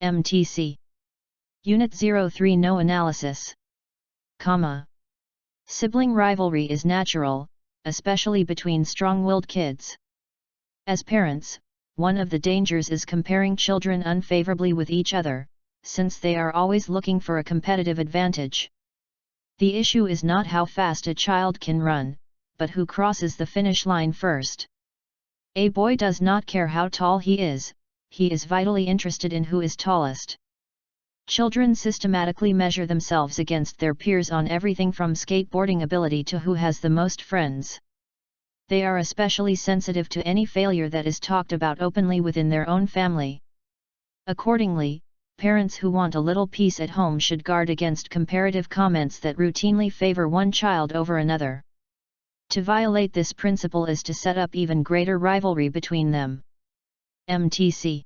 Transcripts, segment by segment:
MTC. Unit 03 No analysis. Sibling rivalry is natural, especially between strong-willed kids. As parents, one of the dangers is comparing children unfavorably with each other, since they are always looking for a competitive advantage. The issue is not how fast a child can run, but who crosses the finish line first. A boy does not care how tall he is vitally interested in who is tallest. Children systematically measure themselves against their peers on everything from skateboarding ability to who has the most friends. They are especially sensitive to any failure that is talked about openly within their own family. Accordingly, parents who want a little peace at home should guard against comparative comments that routinely favor one child over another. To violate this principle is to set up even greater rivalry between them. MTC.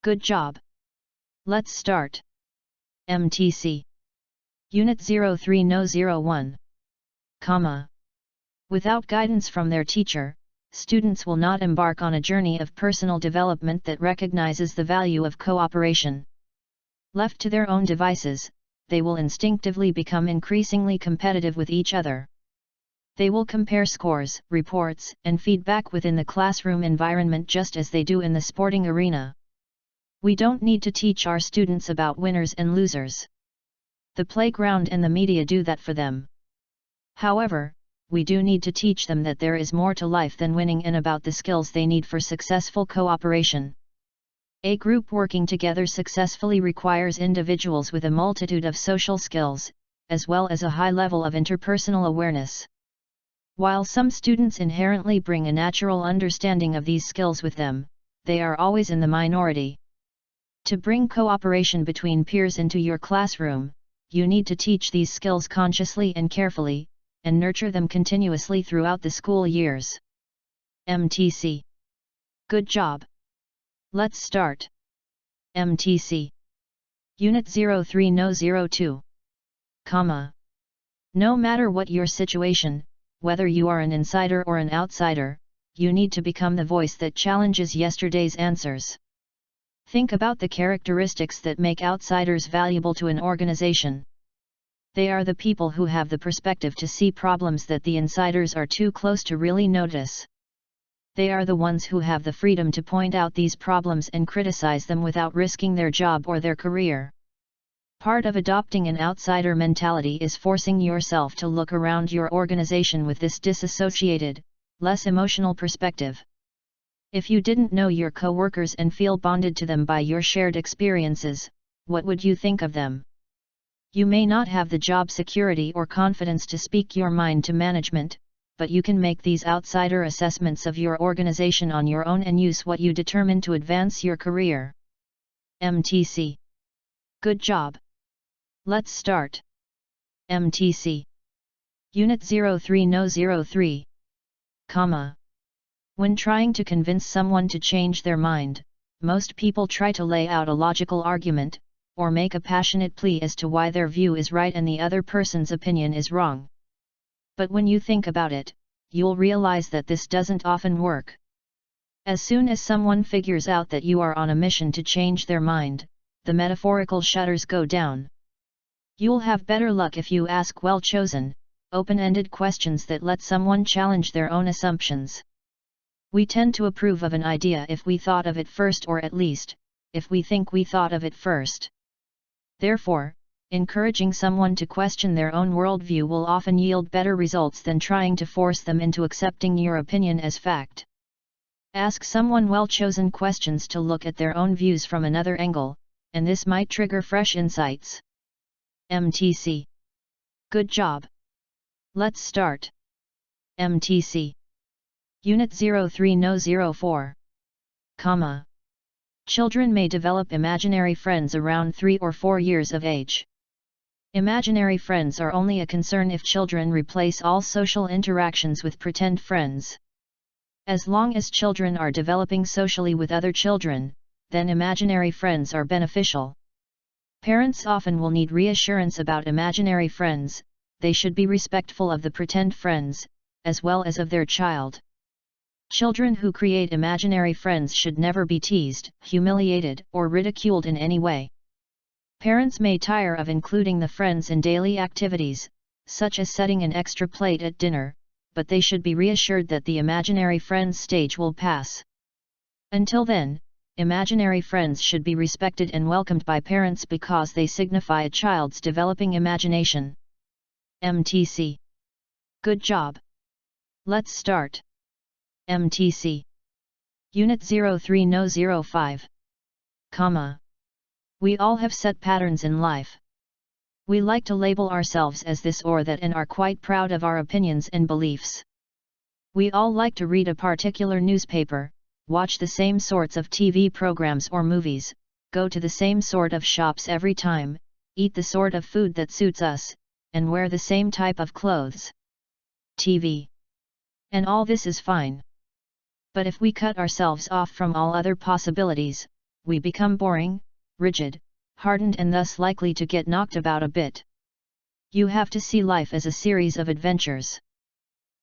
Good job. Let's start. MTC. Unit 03 No 01. Without guidance from their teacher, students will not embark on a journey of personal development that recognizes the value of cooperation. Left to their own devices, they will instinctively become increasingly competitive with each other. They will compare scores, reports, and feedback within the classroom environment just as they do in the sporting arena. We don't need to teach our students about winners and losers. The playground and the media do that for them. However, we do need to teach them that there is more to life than winning and about the skills they need for successful cooperation. A group working together successfully requires individuals with a multitude of social skills, as well as a high level of interpersonal awareness. While some students inherently bring a natural understanding of these skills with them, they are always in the minority. To bring cooperation between peers into your classroom, you need to teach these skills consciously and carefully, and nurture them continuously throughout the school years. MTC. Good job. Let's start. MTC. Unit 03 No 02. No matter what your situation, whether you are an insider or an outsider, you need to become the voice that challenges yesterday's answers. Think about the characteristics that make outsiders valuable to an organization. They are the people who have the perspective to see problems that the insiders are too close to really notice. They are the ones who have the freedom to point out these problems and criticize them without risking their job or their career. Part of adopting an outsider mentality is forcing yourself to look around your organization with this disassociated, less emotional perspective. If you didn't know your co-workers and feel bonded to them by your shared experiences, what would you think of them? You may not have the job security or confidence to speak your mind to management, but you can make these outsider assessments of your organization on your own and use what you determine to advance your career. MTC. Good job. Let's start. MTC. Unit 03 No 03. When trying to convince someone to change their mind, most people try to lay out a logical argument, or make a passionate plea as to why their view is right and the other person's opinion is wrong. But when you think about it, you'll realize that this doesn't often work. As soon as someone figures out that you are on a mission to change their mind, the metaphorical shutters go down. You'll have better luck if you ask well-chosen, open-ended questions that let someone challenge their own assumptions. We tend to approve of an idea if we thought of it first, or at least, if we think we thought of it first. Therefore, encouraging someone to question their own worldview will often yield better results than trying to force them into accepting your opinion as fact. Ask someone well-chosen questions to look at their own views from another angle, and this might trigger fresh insights. MTC. Good job. Let's start. MTC. Unit 03 No 04. Children may develop imaginary friends around 3 or 4 years of age. Imaginary friends are only a concern if children replace all social interactions with pretend friends. As long as children are developing socially with other children, then imaginary friends are beneficial. Parents often will need reassurance about imaginary friends. They should be respectful of the pretend friends, as well as of their child. Children who create imaginary friends should never be teased, humiliated, or ridiculed in any way. Parents may tire of including the friends in daily activities, such as setting an extra plate at dinner, but they should be reassured that the imaginary friends stage will pass. Until then, imaginary friends should be respected and welcomed by parents because they signify a child's developing imagination. MTC. Good job. Let's start. MTC. Unit 03-05. Comma. We all have set patterns in life. We like to label ourselves as this or that and are quite proud of our opinions and beliefs. We all like to read a particular newspaper, watch the same sorts of TV programs or movies, go to the same sort of shops every time, eat the sort of food that suits us, and wear the same type of clothes. TV. And all this is fine. But if we cut ourselves off from all other possibilities, we become boring, rigid, hardened and thus likely to get knocked about a bit. You have to see life as a series of adventures.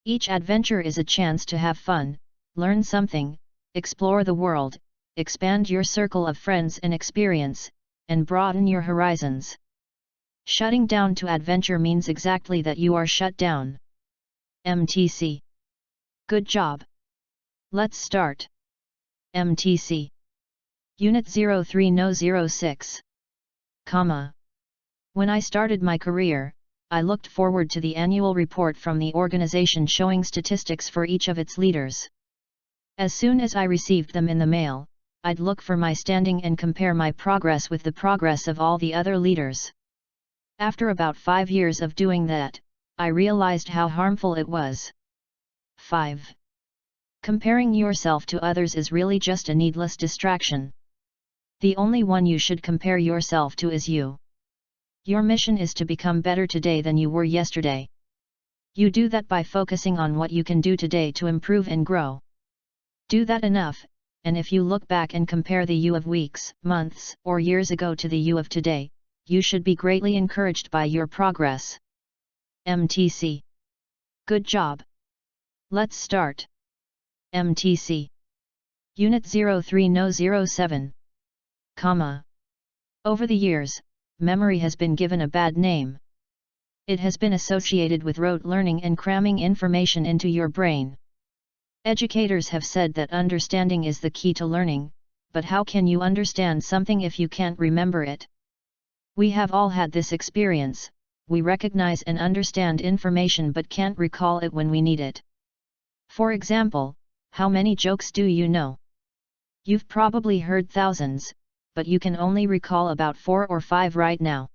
Each adventure is a chance to have fun, learn something, explore the world, expand your circle of friends and experience, and broaden your horizons. Shutting down to adventure means exactly that you are shut down. MTC. Good job. Let's start. MTC. Unit 03-06. Comma. When I started my career, I looked forward to the annual report from the organization showing statistics for each of its leaders. As soon as I received them in the mail, I'd look for my standing and compare my progress with the progress of all the other leaders. After about 5 years of doing that, I realized how harmful it was. 5. Comparing yourself to others is really just a needless distraction. The only one you should compare yourself to is you. Your mission is to become better today than you were yesterday. You do that by focusing on what you can do today to improve and grow. Do that enough, and if you look back and compare the you of weeks, months, or years ago to the you of today, you should be greatly encouraged by your progress. MTC. Good job. Let's start. MTC. Unit 03-07. Comma. Over the years, memory has been given a bad name. It has been associated with rote learning and cramming information into your brain. Educators have said that understanding is the key to learning, but how can you understand something if you can't remember it? We have all had this experience. We recognize and understand information but can't recall it when we need it. For example, how many jokes do you know? You've probably heard thousands, but you can only recall about 4 or 5 right now.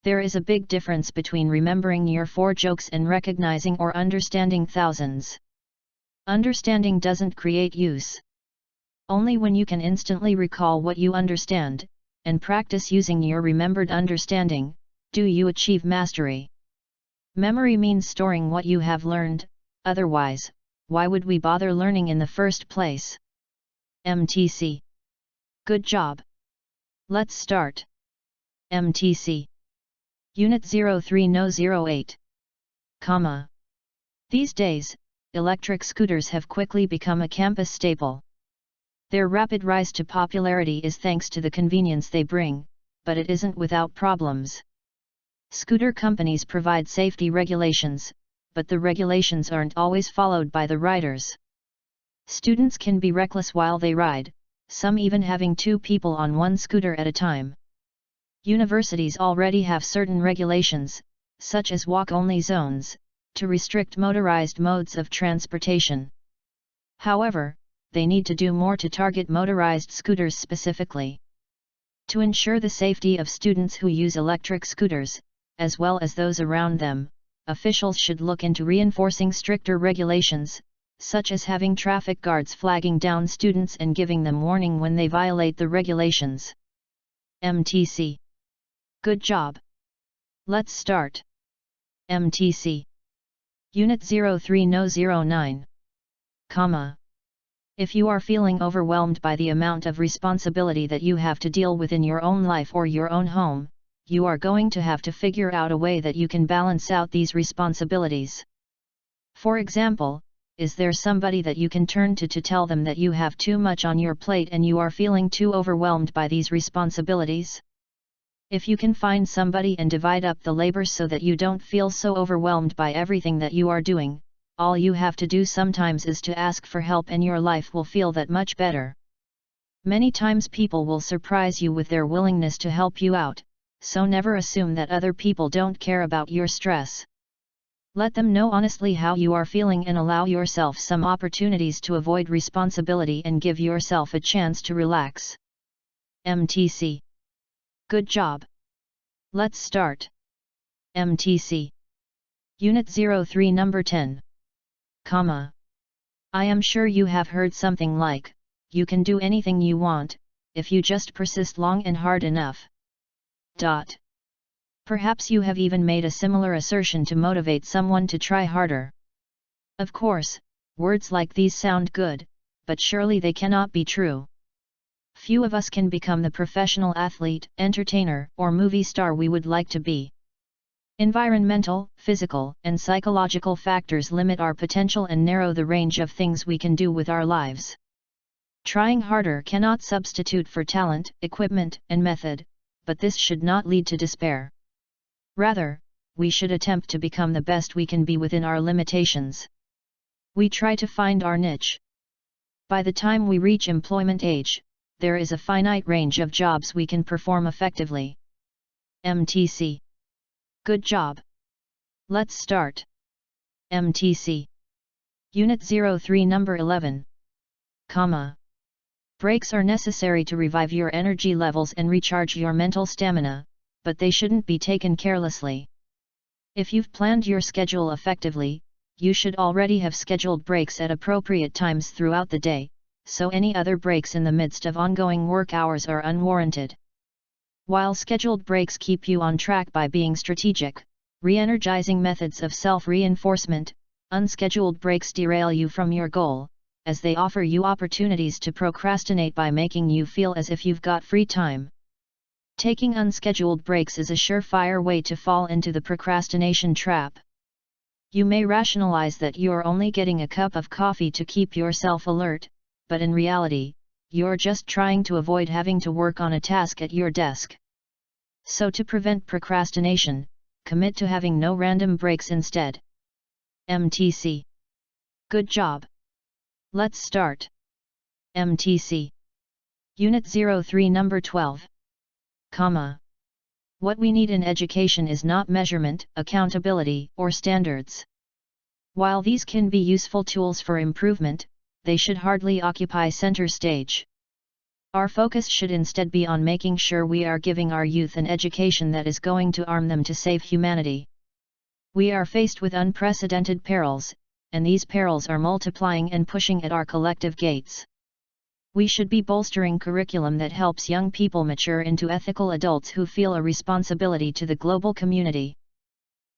There is a big difference between remembering your 4 jokes and recognizing or understanding thousands. Understanding doesn't create use. Only when you can instantly recall what you understand, and practice using your remembered understanding, do you achieve mastery. Memory means storing what you have learned, otherwise, why would we bother learning in the first place? MTC. Good job. Let's start. MTC. Unit 03-08. Comma. These days, electric scooters have quickly become a campus staple. Their rapid rise to popularity is thanks to the convenience they bring, but it isn't without problems. Scooter companies provide safety regulations, but the regulations aren't always followed by the riders. Students can be reckless while they ride, some even having 2 people on one scooter at a time. Universities already have certain regulations, such as walk-only zones, to restrict motorized modes of transportation. However, they need to do more to target motorized scooters specifically. To ensure the safety of students who use electric scooters, as well as those around them, officials should look into reinforcing stricter regulations, such as having traffic guards flagging down students and giving them warning when they violate the regulations. MTC. Good job. Let's start. MTC. Unit 03-09. Comma. If you are feeling overwhelmed by the amount of responsibility that you have to deal with in your own life or your own home, you are going to have to figure out a way that you can balance out these responsibilities. For example, is there somebody that you can turn to tell them that you have too much on your plate and you are feeling too overwhelmed by these responsibilities? If you can find somebody and divide up the labor so that you don't feel so overwhelmed by everything that you are doing, all you have to do sometimes is to ask for help and your life will feel that much better. Many times people will surprise you with their willingness to help you out, so never assume that other people don't care about your stress. Let them know honestly how you are feeling and allow yourself some opportunities to avoid responsibility and give yourself a chance to relax. MTC. Good job. Let's start. MTC. Unit 03 Number 10. Comma. I am sure you have heard something like, you can do anything you want, if you just persist long and hard enough. Perhaps you have even made a similar assertion to motivate someone to try harder. Of course, words like these sound good, but surely they cannot be true. Few of us can become the professional athlete, entertainer, or movie star we would like to be. Environmental, physical, and psychological factors limit our potential and narrow the range of things we can do with our lives. Trying harder cannot substitute for talent, equipment, and method, but this should not lead to despair. Rather, we should attempt to become the best we can be within our limitations. We try to find our niche. By the time we reach employment age, there is a finite range of jobs we can perform effectively. MTC. Good job. Let's start. MTC. Unit 03 Number 11. Comma. Breaks are necessary to revive your energy levels and recharge your mental stamina, but they shouldn't be taken carelessly. If you've planned your schedule effectively, you should already have scheduled breaks at appropriate times throughout the day, so any other breaks in the midst of ongoing work hours are unwarranted. While scheduled breaks keep you on track by being strategic, re-energizing methods of self-reinforcement, unscheduled breaks derail you from your goal, as they offer you opportunities to procrastinate by making you feel as if you've got free time. Taking unscheduled breaks is a surefire way to fall into the procrastination trap. You may rationalize that you're only getting a cup of coffee to keep yourself alert, but in reality, you're just trying to avoid having to work on a task at your desk. So to prevent procrastination, commit to having no random breaks instead. MTC. Good job. Let's start. MTC. Unit 03 Number 12. Comma. What we need in education is not measurement, accountability, or standards. While these can be useful tools for improvement, they should hardly occupy center stage. Our focus should instead be on making sure we are giving our youth an education that is going to arm them to save humanity. We are faced with unprecedented perils, and these perils are multiplying and pushing at our collective gates. We should be bolstering curriculum that helps young people mature into ethical adults who feel a responsibility to the global community.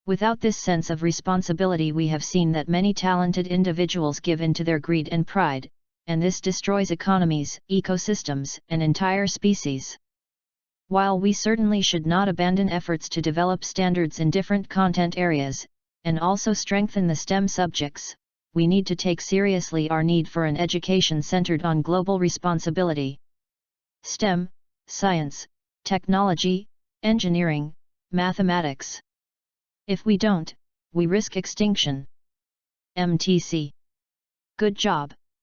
Without this sense of responsibility, we have seen that many talented individuals give in to their greed and pride, and this destroys economies, ecosystems, and entire species. While we certainly should not abandon efforts to develop standards in different content areas, and also strengthen the STEM subjects, we need to take seriously our need for an education centered on global responsibility. STEM, science, technology, engineering, mathematics. If we don't, we risk extinction. MTC. Good job.